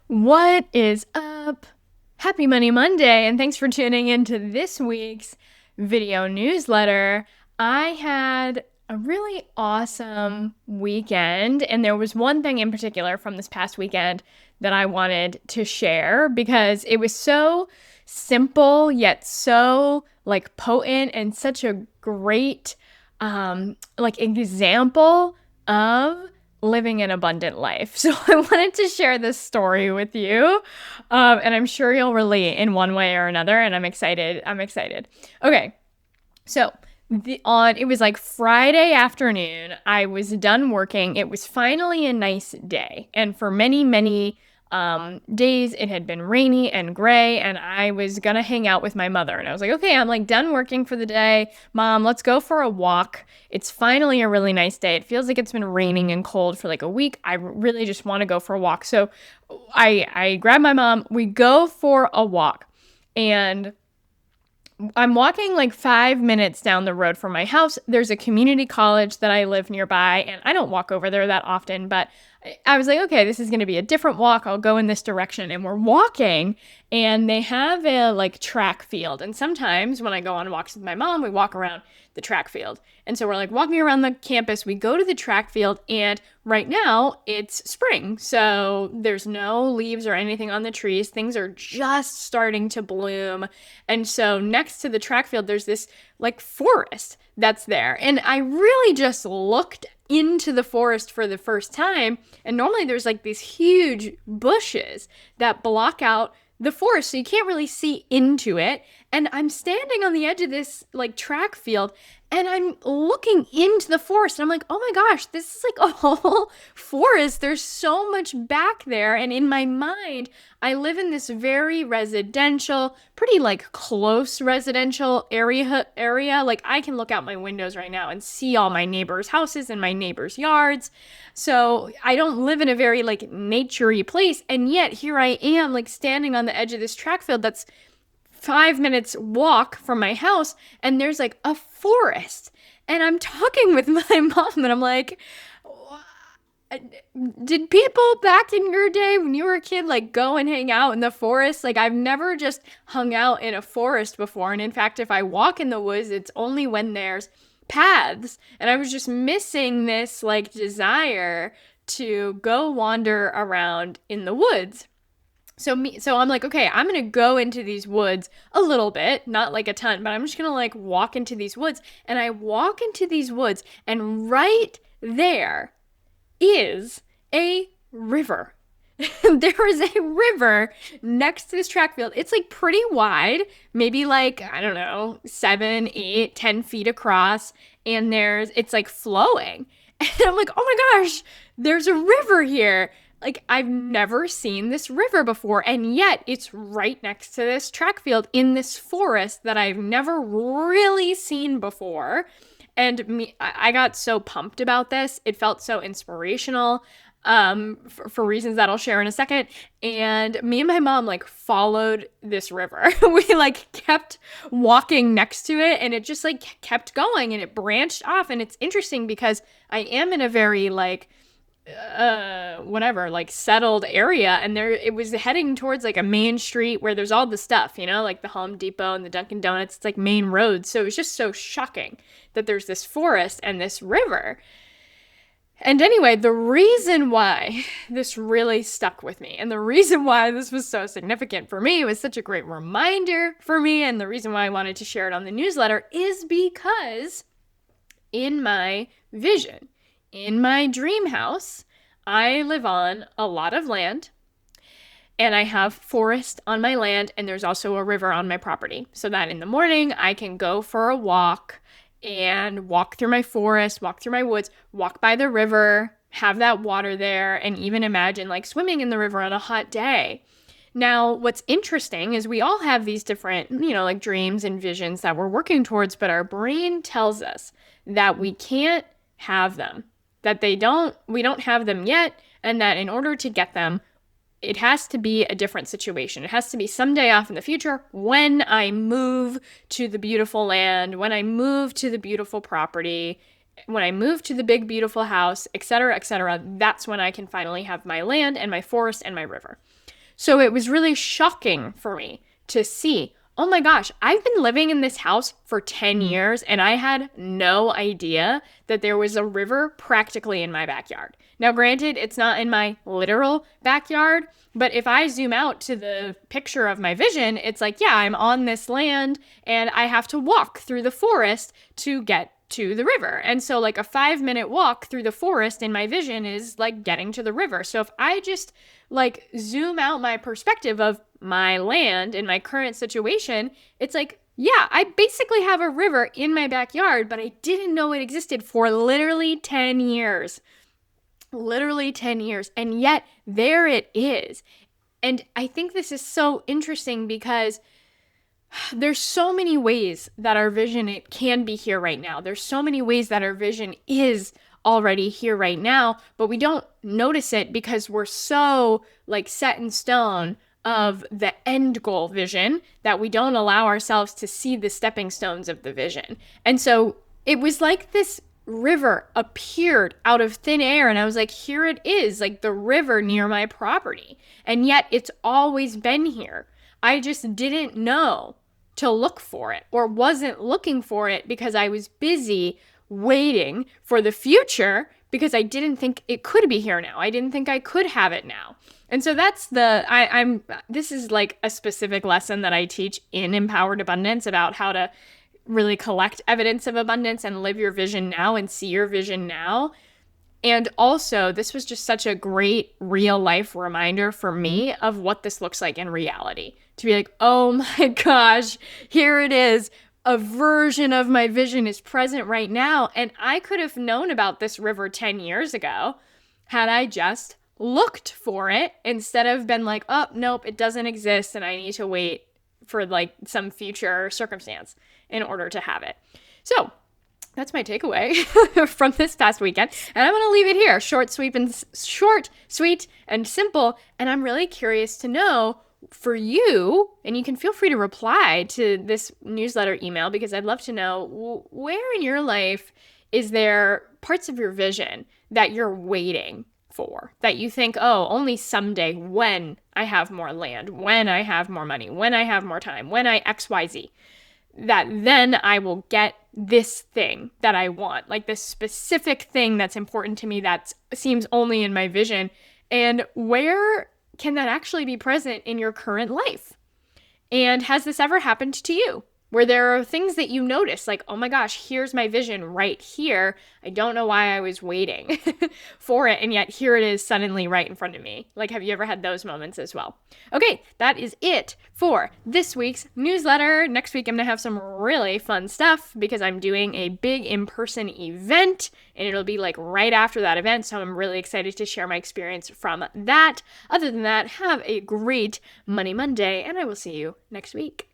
What is up? Happy Money Monday, and thanks for tuning into this week's video newsletter. I had a really awesome weekend, and there was one thing in particular from this past weekend that I wanted to share because it was so simple yet so potent and such a great example of living an abundant life. So I wanted to share this story with you, and I'm sure you'll relate in one way or another. And I'm excited. Okay, so it was like Friday afternoon. I was done working. It was finally a nice day, and for many days it had been rainy and gray, and I was gonna hang out with my mother. And I was like, okay, I'm like done working for the day. Mom, let's go for a walk. It's finally a really nice day. It feels like it's been raining and cold for like a week. I really just want to go for a walk. So I grab my mom. We go for a walk, and I'm walking like 5 minutes down the road from my house. There's a community college that I live nearby, and I don't walk over there that often, but I was like, okay, this is going to be a different walk. I'll go in this direction. And we're walking, and they have a like track field. And sometimes when I go on walks with my mom, we walk around the track field. And so we're like walking around the campus. We go to the track field, and right now it's spring. So there's no leaves or anything on the trees. Things are just starting to bloom. And so next to the track field, there's this like forest that's there. And I really just looked into the forest for the first time. And normally there's like these huge bushes that block out the forest, so you can't really see into it. And I'm standing on the edge of this like track field, and I'm looking into the forest, and I'm like, oh my gosh, this is like a whole forest. There's so much back there. And in my mind, I live in this very residential, pretty like close residential area. Like I can look out my windows right now and see all my neighbors' houses and my neighbors' yards. So I don't live in a very like naturey place. And yet here I am like standing on the edge of this track field that's 5 minutes walk from my house, and there's like a forest. And I'm talking with my mom, and I'm like, did people back in your day when you were a kid like go and hang out in the forest? Like I've never just hung out in a forest before. And in fact, if I walk in the woods, it's only when there's paths. And I was just missing this like desire to go wander around in the woods. So I'm like, okay, I'm going to go into these woods a little bit, not like a ton, but I'm just going to like walk into these woods. And I walk into these woods, and right there is a river. There is a river next to this track field. It's like pretty wide, maybe like, I don't know, 7, 8, 10 feet across. And it's like flowing. And I'm like, oh my gosh, there's a river here. Like, I've never seen this river before, and yet it's right next to this track field in this forest that I've never really seen before. And I got so pumped about this. It felt so inspirational, for reasons that I'll share in a second. And me and my mom like followed this river. We like kept walking next to it, and it just like kept going, and it branched off. And it's interesting because I am in a very like settled area, and it was heading towards like a main street where there's all the stuff, like the Home Depot and the Dunkin' Donuts. It's like main roads. So it was just so shocking that there's this forest and this river. And anyway, the reason why this really stuck with me, and the reason why this was so significant for me, it was such a great reminder for me, and the reason why I wanted to share it on the newsletter is because in my vision, in my dream house, I live on a lot of land, and I have forest on my land, and there's also a river on my property, so that in the morning I can go for a walk and walk through my forest, walk through my woods, walk by the river, have that water there, and even imagine like swimming in the river on a hot day. Now, what's interesting is we all have these different, like dreams and visions that we're working towards, but our brain tells us that we can't have them, that we don't have them yet, and that in order to get them, it has to be a different situation. It has to be someday off in the future when I move to the beautiful land, when I move to the beautiful property, when I move to the big, beautiful house, etc., etc. That's when I can finally have my land and my forest and my river. So it was really shocking for me to see, oh my gosh, I've been living in this house for 10 years and I had no idea that there was a river practically in my backyard. Now, granted, it's not in my literal backyard, but if I zoom out to the picture of my vision, it's like, yeah, I'm on this land and I have to walk through the forest to get to the river. And so like a 5-minute walk through the forest in my vision is like getting to the river. So if I just like zoom out my perspective of my land in my current situation, it's like, yeah, I basically have a river in my backyard, but I didn't know it existed for literally 10 years. Literally 10 years. And yet there it is. And I think this is so interesting because there's so many ways that our vision it can be here right now. There's so many ways that our vision is already here right now, but we don't notice it because we're so like set in stone of the end goal vision that we don't allow ourselves to see the stepping stones of the vision. And so it was like this river appeared out of thin air and I was like, here it is, like the river near my property. And yet it's always been here. I just didn't know to look for it or wasn't looking for it because I was busy waiting for the future because I didn't think it could be here now. I didn't think I could have it now. And so that's this is like a specific lesson that I teach in Empowered Abundance about how to really collect evidence of abundance and live your vision now and see your vision now. And also, this was just such a great real life reminder for me of what this looks like in reality. To be like, oh my gosh, here it is. A version of my vision is present right now. And I could have known about this river 10 years ago had I just looked for it instead of been like, oh, nope, it doesn't exist and I need to wait for like some future circumstance in order to have it. So that's my takeaway from this past weekend. And I'm going to leave it here. Short, sweet, and simple. And I'm really curious to know for you, and you can feel free to reply to this newsletter email because I'd love to know where in your life is there parts of your vision that you're waiting for, that you think, oh, only someday when I have more land, when I have more money, when I have more time, when I XYZ, that then I will get this thing that I want, like this specific thing that's important to me that seems only in my vision. And where can that actually be present in your current life? And has this ever happened to you? Where there are things that you notice, like, oh my gosh, here's my vision right here. I don't know why I was waiting for it, and yet here it is suddenly right in front of me. Like, have you ever had those moments as well? Okay, that is it for this week's newsletter. Next week, I'm going to have some really fun stuff because I'm doing a big in-person event, and it'll be like right after that event, so I'm really excited to share my experience from that. Other than that, have a great Money Monday, and I will see you next week.